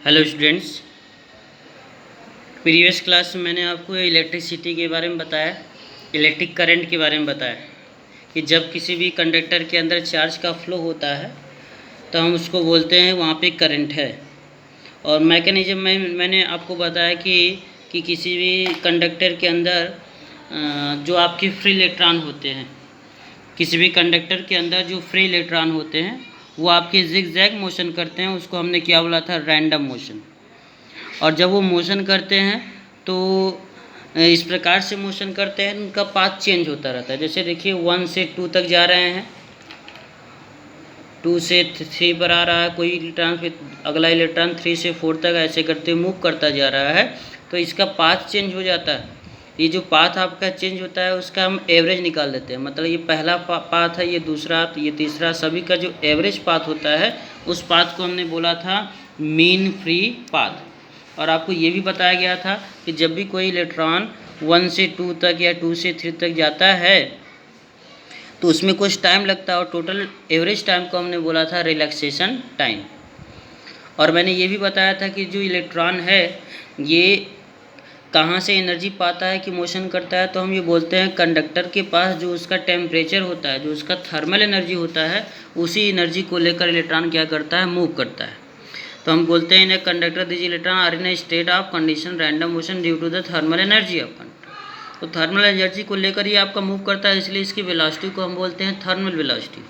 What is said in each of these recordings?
Hello students. Previous class में मैंने आपको इलेक्ट्रिसिटी के बारे में बताया, इलेक्ट्रिक करंट के बारे में बताया कि जब किसी भी कंडक्टर के अंदर चार्ज का फ्लो होता है तो हम उसको बोलते हैं वहाँ पे करंट है। और मैकेनिज्म में मैंने आपको बताया कि किसी भी कंडक्टर के अंदर जो आपके फ्री इलेक्ट्रॉन होते हैं, किसी भी कंडक्टर के अंदर जो फ्री इलेक्ट्रॉन होते हैं वो आपके जिग-जैग मोशन करते हैं, उसको हमने क्या बोला था, रैंडम मोशन। और जब वो मोशन करते हैं तो इस प्रकार से मोशन करते हैं, उनका पाथ चेंज होता रहता है। जैसे देखिए 1 से 2 तक जा रहे हैं, 2 से 3 पर आ रहा है कोई इलेक्ट्रॉन, फिर अगला इलेक्ट्रॉन 3 से 4 तक ऐसे करते मूव करता जा रहा है, तो इसका पाथ चेंज हो जाता है। ये जो पाथ आपका चेंज होता है उसका हम एवरेज निकाल देते हैं। मतलब ये पहला पाथ है, ये दूसरा, ये तीसरा, सभी का जो एवरेज पाथ होता है उस पाथ को हमने बोला था मीन फ्री पाथ। और आपको ये भी बताया गया था कि जब भी कोई इलेक्ट्रॉन 1 से 2 तक या 2 से 3 तक जाता है तो उसमें कुछ टाइम लगता है, और टोटल एवरेज टाइम को हमने बोला था रिलैक्सेशन टाइम। और मैंने ये भी बताया था कि जो इलेक्ट्रॉन है ये कहाँ से एनर्जी पाता है कि मोशन करता है, तो हम ये बोलते हैं कंडक्टर के पास जो उसका टेम्परेचर होता है, जो उसका थर्मल एनर्जी होता है, उसी एनर्जी को लेकर इलेक्ट्रॉन क्या करता है, मूव करता है। तो हम बोलते हैं in a conductor this electron are in a state of condition random motion due to the thermal energy of conductor. तो थर्मल एनर्जी को लेकर ये आपका मूव करता है, इसलिए इसकी वेलोसिटी को हम बोलते हैं थर्मल वेलोसिटी।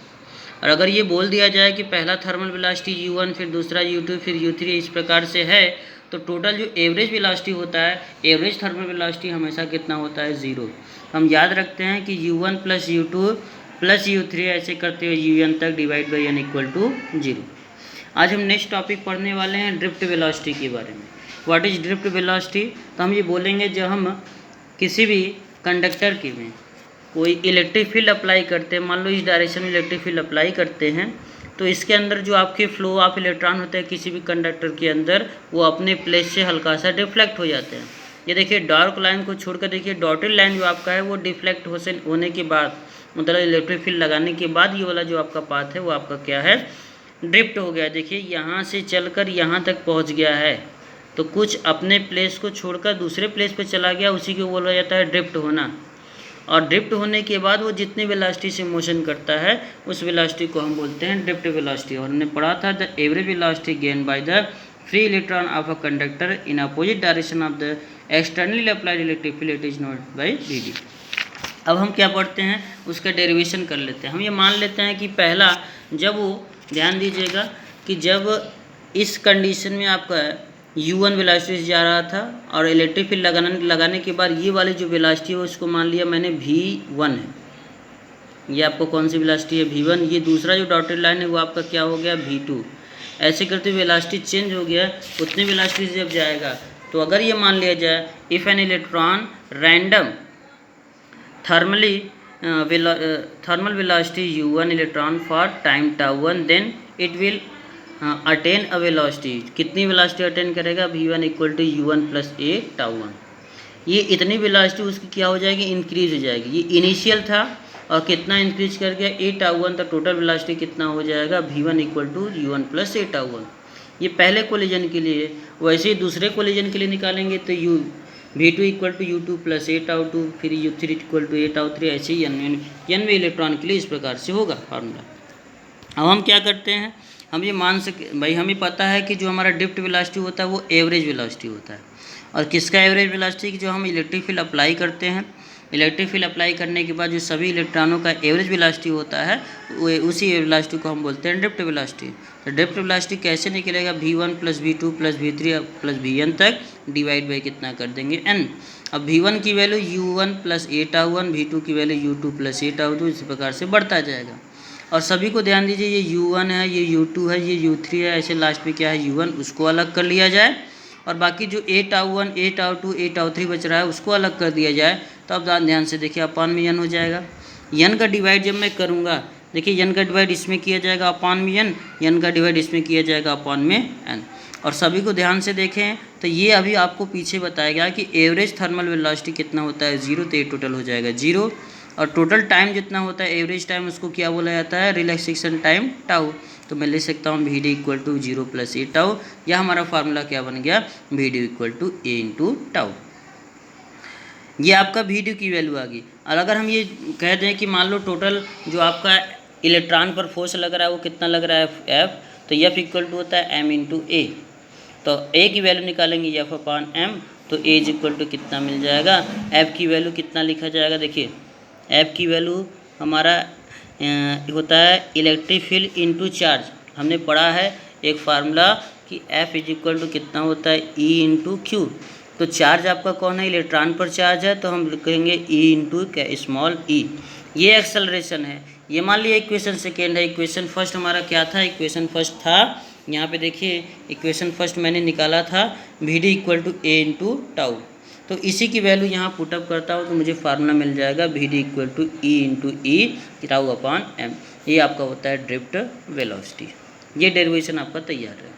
और अगर ये बोल दिया जाए कि पहला थर्मल वेलोसिटी u1, फिर दूसरा u2, फिर u3, इस प्रकार से है, तो टोटल जो एवरेज वेलोसिटी होता है, एवरेज थर्मल वेलोसिटी हमेशा कितना होता है, 0। हम याद रखते हैं कि u1 plus u2 plus u3 ऐसे करते हुए un तक divide by n equal to 0। आज हम नेक्स्ट टॉपिक पढ़ने वाले हैं ड्रिफ्ट वेलोसिटी के बारे में। What is drift velocity? तो हम ये बोलेंगे जब हम किसी भी कंडक्टर के में कोई इलेक्ट्रिक फील्ड अप्लाई करते हैं, मान लो इस डायरेक्शन में इलेक्ट्रिक फील्ड अप्लाई करते हैं, तो इसके अंदर जो आपके फ्लो ऑफ इलेक्ट्रॉन होते हैं किसी भी कंडक्टर के अंदर, वो अपने प्लेस से हल्का सा डिफ्लेक्ट हो जाते हैं। ये देखिए डार्क लाइन को छोड़कर देखिए डॉटेड लाइन जो आपका है वो डिफ्लेक्ट होने के बाद, मतलब इलेक्ट्रिक फील्ड लगाने के बाद ये वाला जो आपका पाथ है वो आपका क्या है, ड्रिफ्ट हो गया। देखिए यहाँ से चलकर यहाँ तक पहुँच गया है, तो कुछ अपने प्लेस को छोड़कर दूसरे प्लेस पर चला गया, उसी को बोला जाता है ड्रिफ्ट होना। और ड्रिफ्ट होने के बाद वो जितनी वेलोसिटी से मोशन करता है उस वेलोसिटी को हम बोलते हैं ड्रिफ्ट वेलोसिटी। और हमने पढ़ा था the average velocity gain by the free electron of a conductor in opposite direction of the externally applied electric field it is note by D. अब हम क्या पढ़ते हैं, उसका डेरिवेशन कर लेते हैं। हम ये मान लेते हैं कि पहला, जब वो, ध्यान दीजिएगा कि जब इस कंडीशन में आपका u1 वेलोसिटी से जा रहा था और इलेक्ट्रिक फील्ड लगाने के बाद ये वाली जो वेलोसिटी है उसको मान लिया मैंने v1 है। ये आपको कौन सी वेलोसिटी है, v1। ये दूसरा जो डॉटेड लाइन है वो आपका क्या हो गया, v2। ऐसे करते हुए वेलोसिटी चेंज हो गया। उतनी वेलोसिटी से जब जाएगा तो अगर ये मान लिया जाए if an electron random thermal velocity u1 electron for time τ1 then it will attain a velocity. कितनी वेलोसिटी अटेन करेगा, v1 equal to u1 plus a τ1। ये इतनी वेलोसिटी उसकी क्या हो जाएगी, इंक्रीज हो जाएगी। ये इनिशियल था और कितना इंक्रीज कर गया, a τ1, तो टोटल वेलोसिटी कितना हो जाएगा, v1 equal to u1 plus a τ1। ये पहले कोलिजन के लिए। वैसे ही दूसरे कोलिजन के लिए निकालेंगे तो v2 equal to u2 plus a τ2, फिर u3 इक्वल टू a τ3, ऐसे ही n वे इलेक्ट्रॉन के लिए इस प्रकार से होगा फार्मूला। अब हम क्या करते हैं, हम ये मान सके भाई, हमें पता है कि जो हमारा ड्रिफ्ट वेलोसिटी होता है वो एवरेज वेलोसिटी होता है। और किसका एवरेज वेलोसिटी, कि जो हम इलेक्ट्रिक फील्ड अप्लाई करते हैं, इलेक्ट्रिक फील्ड अप्लाई करने के बाद जो सभी इलेक्ट्रॉनों का एवरेज वेलोसिटी होता है वो उसी वेलोसिटी को हम बोलते हैं ड्रिफ्ट वेलोसिटी। तो ड्रिफ्ट वेलोसिटी कैसे निकलेगा, v1 plus v2 plus v3 plus vn तक डिवाइड बाई कितना कर देंगे, n। अब v1 की value u1 plus a τ1, v2 की वैल्यू u2 प्लस a τ2, इस प्रकार से बढ़ता जाएगा। और सभी को ध्यान दीजिए, ये u1 है, ये u2 है, ये u3 है, ऐसे लास्ट में क्या है u1, उसको अलग कर लिया जाए। और बाकी जो a τ1, a τ2, a τ3 बच रहा है उसको अलग कर दिया जाए। तो अब ध्यान से देखिए अपान में n हो जाएगा। n का डिवाइड जब मैं करूँगा, देखिए n का डिवाइड इसमें किया जाएगा अपान में n का डिवाइड इसमें किया जाएगा अपान में n। और सभी को ध्यान से देखें तो ये अभी आपको पीछे बताया गया कि एवरेज थर्मल वेलोसिटी कितना होता है, 0। तो ये टोटल हो जाएगा 0। और टोटल टाइम जितना होता है एवरेज टाइम, उसको क्या बोला जाता है, रिलैक्सेशन टाइम टाउ। तो मैं लिख सकता हूँ V D equal to 0 + A tau, या हमारा फार्मूला क्या बन गया, V D equal to A into tau. ये आपका वी डी की वैल्यू आ गई। और अगर हम ये कह दें कि मान लो टोटल जो आपका इलेक्ट्रॉन पर फोर्स लग रहा है वो कितना लग रहा है, एफ, तो एफ इक्वल टू होता है एम इंटू ए। तो ए की वैल्यू निकालेंगे एफ अपॉन एम, तो ए इज इक्वल टू कितना मिल जाएगा, एफ की वैल्यू कितना लिखा जाएगा, देखिए एफ की वैल्यू हमारा होता है इलेक्ट्रिक फील्ड इंटू चार्ज। हमने पढ़ा है एक फार्मूला कि एफ इज इक्वल टू कितना होता है, ई इंटू क्यू। तो चार्ज आपका कौन है, इलेक्ट्रॉन पर चार्ज है, तो हम लिखेंगे ई इंटू क्या, स्मॉल ई। ये एक्सेलरेशन है। ये मान लिया इक्वेशन सेकेंड है। इक्वेशन फर्स्ट हमारा क्या था, इक्वेशन फर्स्ट था, यहाँ पे देखिए इक्वेशन फर्स्ट मैंने निकाला था V D equal to A into tau. तो इसी की वैल्यू यहाँ पुटअप करता हूँ तो मुझे फार्मूला मिल जाएगा V D equal to E into E tau upon M. ये आपका होता है ड्रिफ्ट वेलोसिटी। ये डेरिवेशन आपका तैयार है।